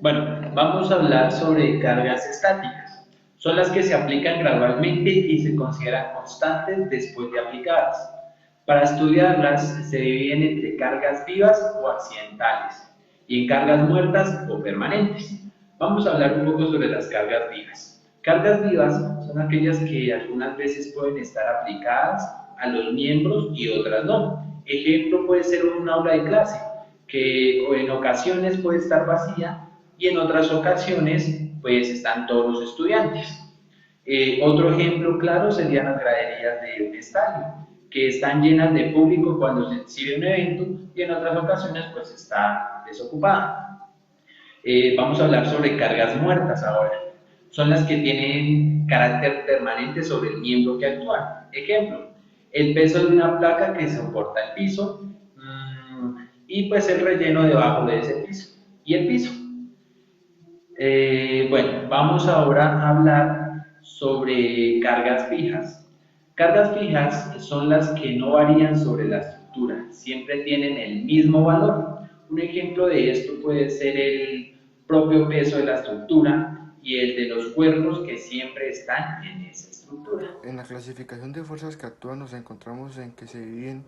Bueno, vamos a hablar sobre cargas estáticas. Son las que se aplican gradualmente y se consideran constantes después de aplicadas. Para estudiarlas se dividen entre cargas vivas o accidentales y en cargas muertas o permanentes. Vamos a hablar un poco sobre las cargas vivas. Cargas vivas son aquellas que algunas veces pueden estar aplicadas a los miembros y otras no. Ejemplo puede ser un aula de clase, que en ocasiones puede estar vacía y en otras ocasiones pues están todos los estudiantes. Otro ejemplo claro serían las graderías de un estadio, que están llenas de público cuando se exhibe un evento y en otras ocasiones pues está desocupada. Vamos a hablar sobre cargas muertas ahora. Son las que tienen carácter permanente sobre el miembro que actúa. Ejemplo, el peso de una placa que soporta el piso y pues el relleno debajo de ese piso y el piso. Bueno, vamos ahora a hablar sobre cargas fijas. Cargas fijas son las que no varían sobre la estructura, siempre tienen el mismo valor. Un ejemplo de esto puede ser el propio peso de la estructura y el de los cuerpos que siempre están en esa estructura. En la clasificación de fuerzas que actúan nos encontramos en que se dividen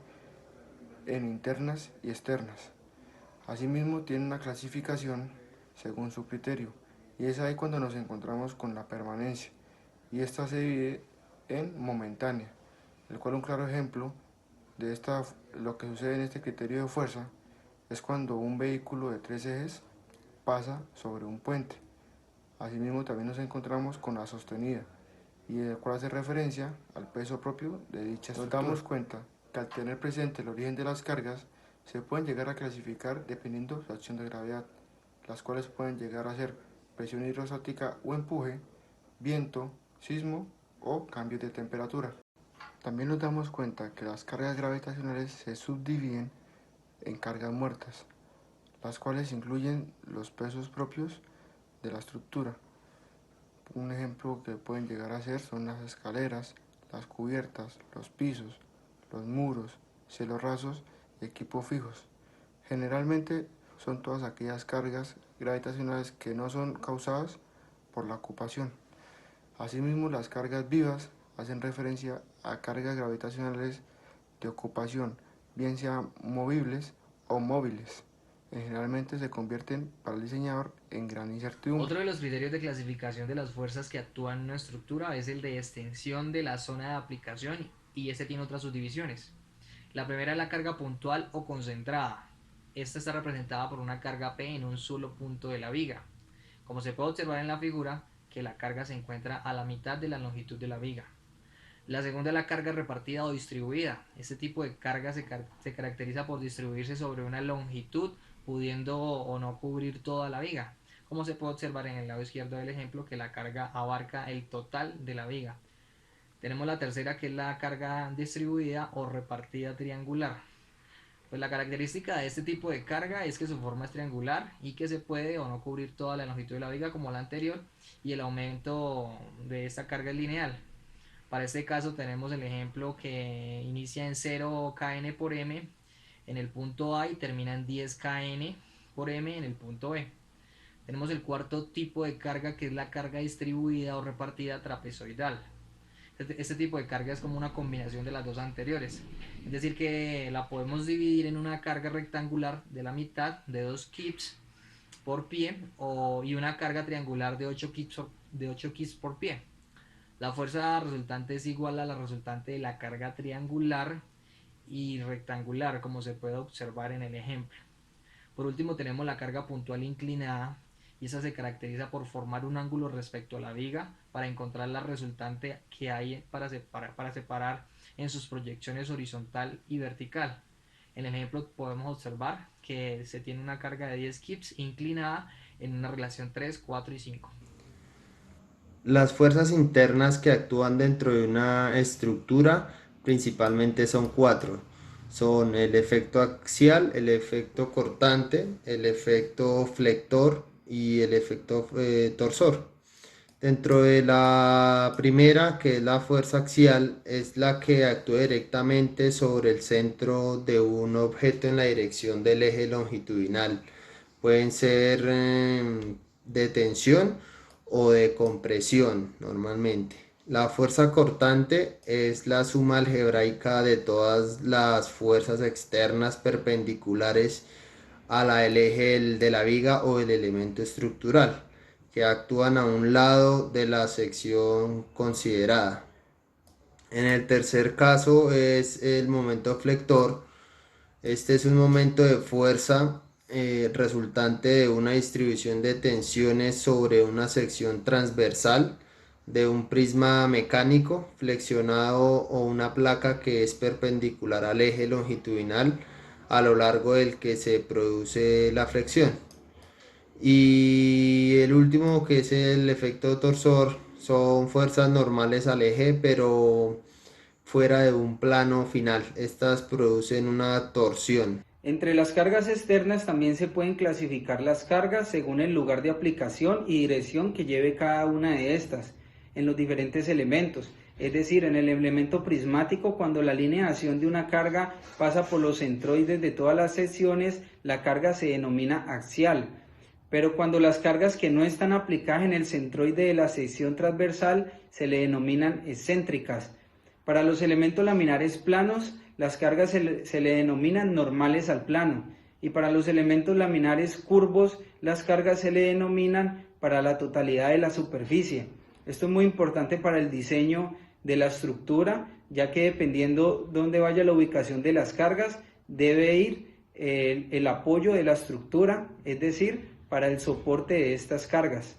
en internas y externas. Asimismo, tiene una clasificación según su criterio, y es ahí cuando nos encontramos con la permanencia, y esta se divide en momentánea, el cual un claro ejemplo de lo que sucede en este criterio de fuerza es cuando un vehículo de tres ejes pasa sobre un puente. Asimismo, también nos encontramos con la sostenida, y el cual hace referencia al peso propio de dicha estructura. Nos damos cuenta que al tener presente el origen de las cargas, se pueden llegar a clasificar dependiendo de su acción de gravedad, las cuales pueden llegar a ser presión hidrostática o empuje, viento, sismo o cambios de temperatura. También nos damos cuenta que las cargas gravitacionales se subdividen en cargas muertas, las cuales incluyen los pesos propios de la estructura. Un ejemplo que pueden llegar a ser son las escaleras, las cubiertas, los pisos, los muros, cielos rasos y equipos fijos. Generalmente son todas aquellas cargas gravitacionales que no son causadas por la ocupación. Asimismo, las cargas vivas hacen referencia a cargas gravitacionales de ocupación, bien sean movibles o móviles. Generalmente se convierten para el diseñador en gran incertidumbre. Otro de los criterios de clasificación de las fuerzas que actúan en una estructura es el de extensión de la zona de aplicación y este tiene otras subdivisiones. La primera es la carga puntual o concentrada. Esta está representada por una carga P en un solo punto de la viga. Como se puede observar en la figura, que la carga se encuentra a la mitad de la longitud de la viga. La segunda es la carga repartida o distribuida. Este tipo de carga se caracteriza por distribuirse sobre una longitud, pudiendo o no cubrir toda la viga. Como se puede observar en el lado izquierdo del ejemplo, que la carga abarca el total de la viga. Tenemos la tercera, que es la carga distribuida o repartida triangular. Pues la característica de este tipo de carga es que su forma es triangular y que se puede o no cubrir toda la longitud de la viga como la anterior, y el aumento de esta carga es lineal. Para este caso tenemos el ejemplo que inicia en 0 kN por m en el punto A y termina en 10 kN por m en el punto B. Tenemos el cuarto tipo de carga, que es la carga distribuida o repartida trapezoidal. Este tipo de carga es como una combinación de las dos anteriores. Es decir, que la podemos dividir en una carga rectangular de la mitad de 2 kips por pie y una carga triangular de 8 kips por pie. La fuerza resultante es igual a la resultante de la carga triangular y rectangular, como se puede observar en el ejemplo. Por último tenemos la carga puntual inclinada, y esa se caracteriza por formar un ángulo respecto a la viga para encontrar la resultante que hay para separar en sus proyecciones horizontal y vertical. En el ejemplo podemos observar que se tiene una carga de 10 kips inclinada en una relación 3, 4 y 5. Las fuerzas internas que actúan dentro de una estructura principalmente son cuatro. Son el efecto axial, el efecto cortante, el efecto flector y el efecto torsor. Dentro de la primera, que es la fuerza axial, es la que actúa directamente sobre el centro de un objeto en la dirección del eje longitudinal. Pueden ser de tensión o de compresión normalmente. La fuerza cortante es la suma algebraica de todas las fuerzas externas perpendiculares a la del eje de la viga o el elemento estructural, que actúan a un lado de la sección considerada. En el tercer caso es el momento flector. Este es un momento de fuerza resultante de una distribución de tensiones sobre una sección transversal de un prisma mecánico flexionado o una placa que es perpendicular al eje longitudinal a lo largo del que se produce la flexión. Y el último, que es el efecto torsor, son fuerzas normales al eje pero fuera de un plano final. Estas producen una torsión. Entre las cargas externas también se pueden clasificar las cargas según el lugar de aplicación y dirección que lleve cada una de estas en los diferentes elementos. Es decir, en el elemento prismático, cuando la lineación de una carga pasa por los centroides de todas las secciones, la carga se denomina axial. Pero cuando las cargas que no están aplicadas en el centroide de la sección transversal se le denominan excéntricas. Para los elementos laminares planos, las cargas se le denominan normales al plano, y para los elementos laminares curvos, las cargas se le denominan para la totalidad de la superficie. Esto es muy importante para el diseño de la estructura, ya que dependiendo dónde vaya la ubicación de las cargas, debe ir el apoyo de la estructura, es decir, para el soporte de estas cargas.